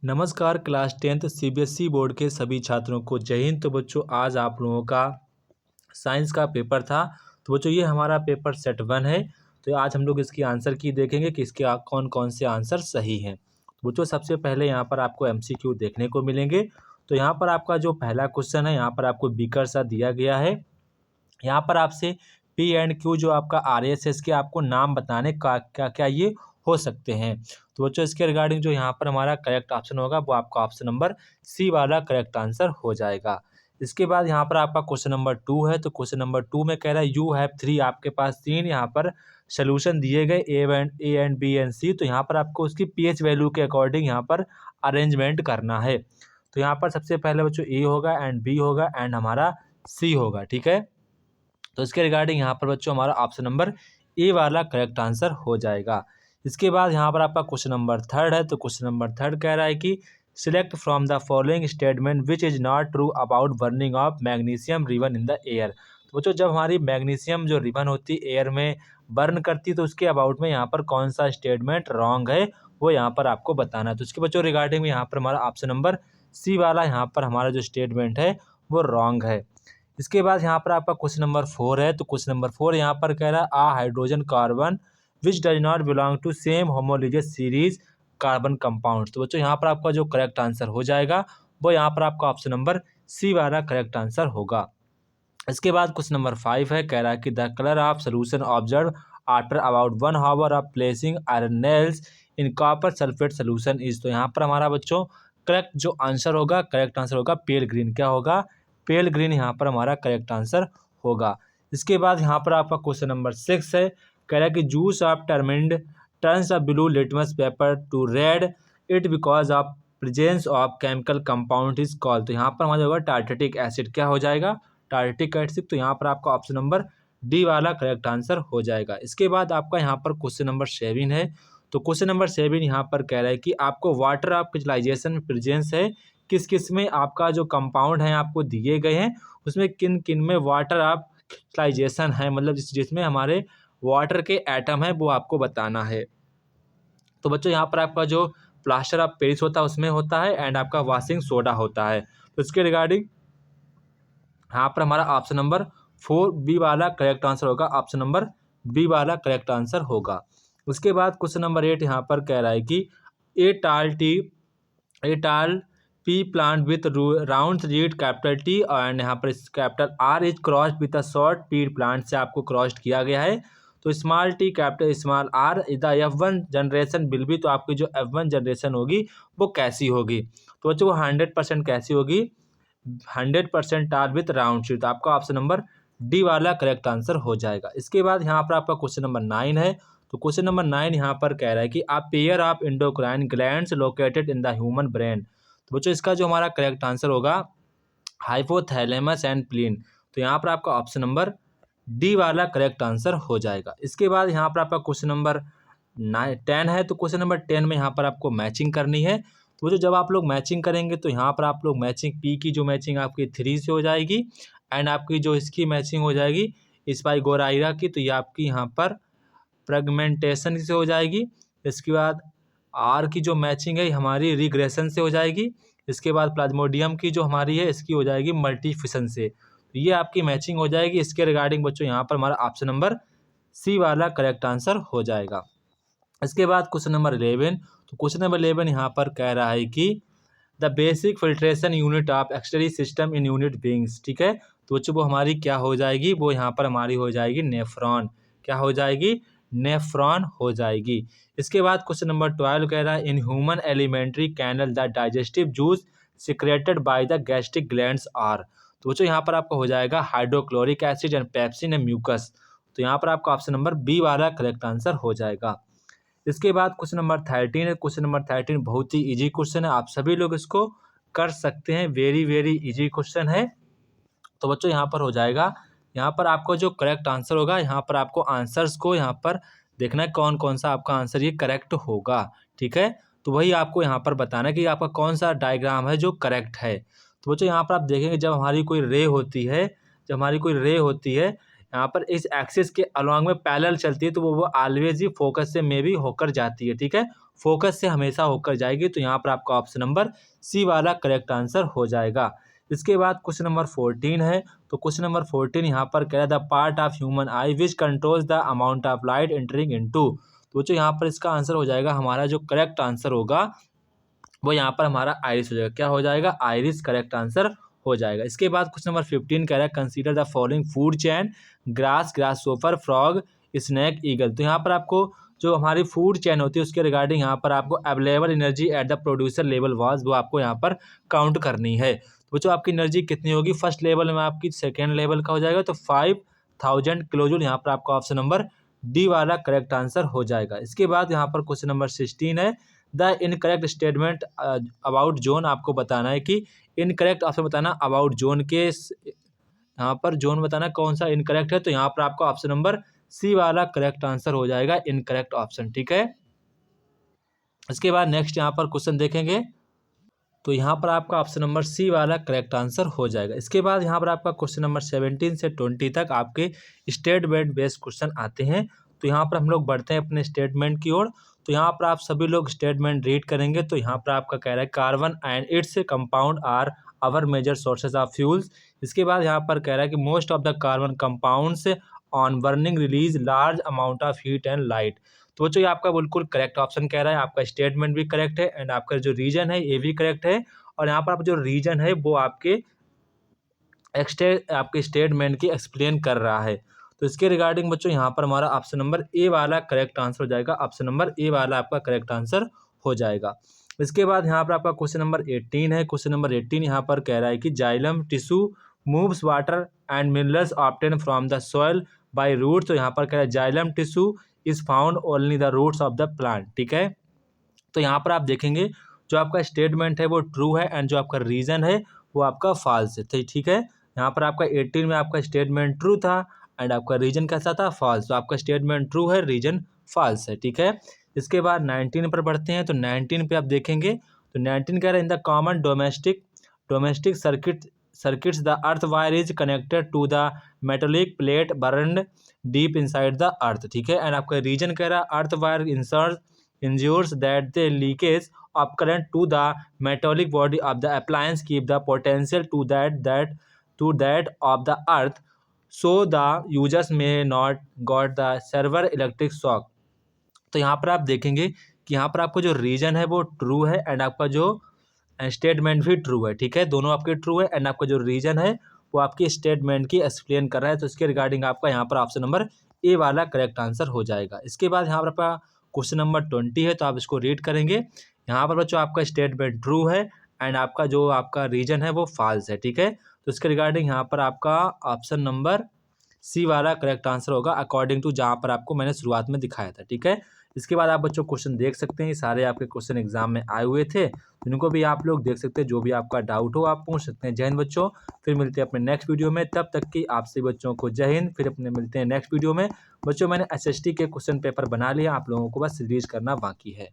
नमस्कार class 10th CBSE board के सभी छात्रों को जय हिंद। तो बच्चों आज आप लोगों का साइंस का पेपर था। तो बच्चों ये हमारा पेपर सेट 1 है। तो आज हम लोग इसकी आंसर की देखेंगे कि इसके कौन कौन से आंसर सही हैं। तो बच्चों सबसे पहले यहाँ पर आपको एमसीक्यू देखने को मिलेंगे। तो यहाँ पर आपका जो पहला क्वेश्चन है यहाँ पर आपको बीकर सा दिया गया है। यहाँ पर आपसे पी एंड क्यू जो आपका आरएसएस के आपको नाम बताने का क्या क्या ये हो सकते हैं। तो बच्चों इसके रिगार्डिंग जो यहाँ पर हमारा करेक्ट ऑप्शन होगा वो आपका ऑप्शन नंबर सी वाला करेक्ट आंसर हो जाएगा। इसके बाद यहाँ पर आपका क्वेश्चन नंबर 2 है। तो क्वेश्चन नंबर 2 में कह रहा है यू हैव 3, आपके पास 3 यहाँ पर सोल्यूशन दिए गए ए एंड बी एंड सी। तो यहाँ पर आपको उसकी पीएच वैल्यू के अकॉर्डिंग यहाँ पर अरेंजमेंट करना है। तो यहाँ पर सबसे पहले बच्चों ए होगा एंड बी होगा एंड हमारा सी होगा। ठीक है, तो इसके रिगार्डिंग यहाँ पर बच्चों हमारा ऑप्शन नंबर ए वाला करेक्ट आंसर हो जाएगा। इसके बाद यहाँ पर आपका क्वेश्चन नंबर 3 है। तो क्वेश्चन नंबर 3 कह रहा है कि select from the following statement which is not true about burning of magnesium ribbon in the air. तो बच्चों जब हमारी मैग्नीशियम जो रिबन होती है एयर में बर्न करती है तो उसके अबाउट में यहाँ पर कौन सा स्टेटमेंट रॉन्ग है वो यहाँ पर आपको बताना है। तो इसके बच्चों रिगार्डिंग में यहाँ पर हमारा ऑप्शन नंबर सी वाला यहाँ पर हमारा जो स्टेटमेंट है वो रॉन्ग है। इसके बाद यहाँ पर आपका क्वेश्चन नंबर 4 है। तो क्वेश्चन नंबर 4 यहाँ पर कह रहा है a hydrogen carbon which does not belong to same homologous series carbon compound. तो बच्चों यहाँ पर आपका जो करेक्ट आंसर हो जाएगा वो यहाँ पर आपका ऑप्शन नंबर सी वाला करेक्ट आंसर होगा। इसके बाद क्वेश्चन नंबर 5 है। कह रहा है कि the colour of solution observe after about 1 hour of placing iron nails in copper sulphate solution is. तो यहाँ पर हमारा बच्चों करेक्ट जो आंसर होगा करेक्ट आंसर होगा पेल ग्रीन। क्या होगा? पेल ग्रीन यहाँ पर हमारा करेक्ट आंसर होगा। इसके बाद यहाँ पर आपका क्वेश्चन नंबर 6 है। कह रहा है कि juice of tamarind turns a blue litmus paper to red it because of presence of chemical compound is called. तो यहाँ पर हमारा होगा टार्टेटिक एसिड। क्या हो जाएगा? टार्टेटिक एसिड। तो यहाँ पर आपका ऑप्शन नंबर डी वाला करेक्ट आंसर हो जाएगा। इसके बाद आपका यहाँ पर क्वेश्चन नंबर 7 है। तो क्वेश्चन नंबर 7 यहाँ पर कह रहा है कि आपको वाटर ऑफ क्रिस्टलाइजेशन में प्रेजेंस है किस किस में आपका जो कंपाउंड है आपको दिए गए हैं उसमें किन किन में वाटर ऑफ क्रिस्टलाइजेशन है, मतलब जिसमें हमारे वाटर के एटम है वो आपको बताना है। तो बच्चों यहाँ पर आपका जो प्लास्टर ऑफ पेरिस होता है उसमें होता है एंड आपका वॉशिंग सोडा होता है। तो इसके रिगार्डिंग यहाँ पर हमारा ऑप्शन नंबर 4 बी वाला करेक्ट आंसर होगा। ऑप्शन नंबर बी वाला करेक्ट आंसर होगा। उसके बाद क्वेश्चन नंबर 8 यहाँ पर कह रहा है कि a tall pea plant with round reed capital T and यहाँ पर capital R is crossed with a short pea plant से आपको क्रॉस्ड किया गया है। तो small t capital small r the F1 generation will be. तो आपकी जो F1 जनरेशन होगी वो कैसी होगी? तो बच्चों वो 100% कैसी होगी? 100% टाल विथ राउंड शीट। आपका ऑप्शन नंबर डी वाला करेक्ट आंसर हो जाएगा। इसके बाद यहाँ पर आपका क्वेश्चन नंबर 9 है। तो क्वेश्चन नंबर 9 यहाँ पर कह रहा है कि a pair of endocrine glands located in the human brain. तो बच्चों इसका जो हमारा करेक्ट आंसर होगा हाइपोथैलेमस एंड प्लीन। तो यहाँ पर आपका ऑप्शन नंबर डी वाला करेक्ट आंसर हो जाएगा। इसके बाद यहाँ पर आपका क्वेश्चन नंबर 10 है। तो क्वेश्चन नंबर 10 में यहाँ पर आपको मैचिंग करनी है। तो जो जब आप लोग मैचिंग करेंगे तो यहाँ पर आप लोग मैचिंग पी की जो मैचिंग आपकी 3 से हो जाएगी एंड आपकी जो इसकी मैचिंग हो जाएगी स्पाइगोराइरा की, तो ये आपकी यहाँ पर फ्रेगमेंटेशन से हो जाएगी। इसके बाद आर की जो मैचिंग है हमारी रिग्रेशन से हो जाएगी। इसके बाद प्लाज्मोडियम की जो हमारी है इसकी हो जाएगी मल्टीफिशन से। तो ये आपकी मैचिंग हो जाएगी। इसके रिगार्डिंग बच्चों यहाँ पर हमारा ऑप्शन नंबर सी वाला करेक्ट आंसर हो जाएगा। इसके बाद क्वेश्चन नंबर 11। तो क्वेश्चन नंबर 11 यहाँ पर कह रहा है कि the basic filtration unit of excretory system in unit beings. ठीक है, तो बच्चों वो हमारी क्या हो जाएगी? वो यहाँ पर हमारी हो जाएगी नेफ्रॉन। क्या हो जाएगी? नेफ्रॉन हो जाएगी। इसके बाद क्वेश्चन नंबर 12 कह रहा है in human alimentary canal the digestive juice secreted by the gastric glands are. तो बच्चों यहाँ पर आपका हो जाएगा hydrochloric acid and pepsin and mucus. तो यहाँ पर आपका ऑप्शन नंबर बी वाला करेक्ट आंसर हो जाएगा। इसके बाद क्वेश्चन नंबर 13 है। क्वेश्चन नंबर 13 बहुत ही इजी क्वेश्चन है, आप सभी लोग इसको कर सकते हैं। वेरी इजी क्वेश्चन है। तो बच्चों यहाँ पर हो जाएगा, यहाँ पर आपको जो करेक्ट आंसर होगा यहाँ पर आपको आंसर्स को यहाँ पर देखना है कौन कौन सा आपका आंसर ये करेक्ट होगा। ठीक है, तो वही आपको यहाँ पर बताना है कि आपका कौन सा डायग्राम है जो करेक्ट है। तो बच्चों यहाँ पर आप देखेंगे जब हमारी कोई रे होती है यहाँ पर इस एक्सिस के अलॉन्ग में पैरेलल चलती है तो वो ऑलवेज ही फोकस से में भी होकर जाती है। ठीक है, फोकस से हमेशा होकर जाएगी। तो यहाँ पर आपका ऑप्शन नंबर सी वाला करेक्ट आंसर हो जाएगा। इसके बाद क्वेश्चन नंबर 14 है। तो क्वेश्चन नंबर 14 यहाँ पर कह रहा है the part of human I which controls the amount of light entering into. तो बच्चों यहाँ पर इसका आंसर हो जाएगा, हमारा जो करेक्ट आंसर होगा वो यहाँ पर हमारा आइरिस हो जाएगा। क्या हो जाएगा? आइरिस करेक्ट आंसर हो जाएगा। इसके बाद क्वेश्चन नंबर 15 कह रहा है consider the following food chain grass, grasshopper, frog, snake, eagle. तो यहाँ पर आपको जो हमारी फूड चेन होती है उसके रिगार्डिंग यहाँ पर आपको available energy at the producer level was, वो आपको यहाँ पर काउंट करनी है। तो बच्चों आपकी एनर्जी कितनी होगी? फर्स्ट लेवल में आपकी सेकेंड लेवल का हो जाएगा तो 5000 किलोजूल। यहाँ पर आपका ऑप्शन नंबर डी वाला करेक्ट आंसर हो जाएगा। इसके बाद यहाँ पर क्वेश्चन नंबर 16 है the incorrect statement about zone. आपको बताना है कि इनकरेक्ट ऑप्शन बताना अबाउट जोन के, यहाँ पर जोन बताना कौन सा इनकरेक्ट है। तो यहाँ पर आपका ऑप्शन नंबर सी वाला करेक्ट आंसर हो जाएगा, इनकरेक्ट ऑप्शन। ठीक है। इसके बाद नेक्स्ट यहाँ पर क्वेश्चन देखेंगे तो यहाँ पर आपका ऑप्शन नंबर सी वाला करेक्ट आंसर हो जाएगा। इसके बाद यहाँ पर आपका क्वेश्चन नंबर 17 से 20 तक आपके स्टेटमेंट बेस्ड क्वेश्चन आते हैं। तो यहाँ पर हम लोग बढ़ते हैं अपने स्टेटमेंट की ओर। तो यहाँ पर आप सभी लोग स्टेटमेंट रीड करेंगे। तो यहाँ पर आपका कह रहा है carbon and its compound are our major sources of fuels. इसके बाद यहाँ पर कह रहा है कि most of the carbon compounds on burning release large amount of heat and light. तो बच्चों ये आपका बिल्कुल करेक्ट ऑप्शन कह रहा है, आपका स्टेटमेंट भी करेक्ट है एंड आपका जो रीजन है ये भी करेक्ट है। और यहाँ पर आप जो रीजन है वो आपके स्टेटमेंट की एक्सप्लेन कर रहा है। तो इसके रिगार्डिंग बच्चों यहाँ पर हमारा ऑप्शन नंबर ए वाला करेक्ट आंसर हो जाएगा। ऑप्शन नंबर ए वाला आपका करेक्ट आंसर हो जाएगा। इसके बाद यहाँ पर आपका क्वेश्चन नंबर 18 है। क्वेश्चन नंबर 18 यहाँ पर कह रहा है कि xylem tissue moves water and minerals obtain from the soil by root. तो यहाँ पर कह रहा है xylem tissue is found only the roots of the plant. ठीक है। तो यहाँ पर आप देखेंगे जो आपका स्टेटमेंट है वो ट्रू है एंड जो आपका रीजन है वो आपका फॉल्स है। ठीक है। यहाँ पर आपका 18 में आपका स्टेटमेंट ट्रू था एंड आपका रीजन कैसा था? फॉल्स। तो आपका स्टेटमेंट ट्रू है, रीजन फॉल्स है। ठीक है। इसके बाद 19 पर बढ़ते हैं। तो 19 पे आप देखेंगे तो 19 कह रहा है in the common domestic circuits the earth wire is connected to the metallic plate burned deep inside the earth. ठीक है। एंड आपका रीजन कह रहा है earth wire ensures that the leakage of current to the metallic body of the appliance keep the potential to that of the earth so the users may not got the severe electric shock। तो यहाँ पर आप देखेंगे कि यहाँ पर आपको जो रीजन है वो ट्रू है एंड आपका जो स्टेटमेंट भी ट्रू है। ठीक है। दोनों आपके ट्रू है एंड आपका जो रीजन है वो आपकी स्टेटमेंट की एक्सप्लेन कर रहा है। तो इसके रिगार्डिंग आपका यहाँ पर ऑप्शन नंबर ए वाला करेक्ट आंसर हो जाएगा। इसके बाद यहाँ पर आपका क्वेश्चन नंबर 20 है। तो आप इसको रीड करेंगे। यहाँ पर बच्चों आपका स्टेटमेंट ट्रू है एंड आपका जो आपका रीजन है वो फॉल्स है। ठीक है। तो इसके रिगार्डिंग यहाँ पर आपका ऑप्शन नंबर सी वाला करेक्ट आंसर होगा अकॉर्डिंग टू जहाँ पर आपको मैंने शुरुआत में दिखाया था। ठीक है। इसके बाद आप बच्चों क्वेश्चन देख सकते हैं, सारे आपके क्वेश्चन एग्जाम में आए हुए थे, इनको भी आप लोग देख सकते हैं। जो भी आपका डाउट हो आप पूछ सकते हैं। जय हिंद बच्चों, फिर मिलते हैं अपने नेक्स्ट वीडियो में। तब तक की आप सभी बच्चों को जय हिंद। फिर अपने मिलते हैं नेक्स्ट वीडियो में। बच्चों मैंने SST के क्वेश्चन पेपर बना लिया, आप लोगों को बस रिलीज करना बाकी है।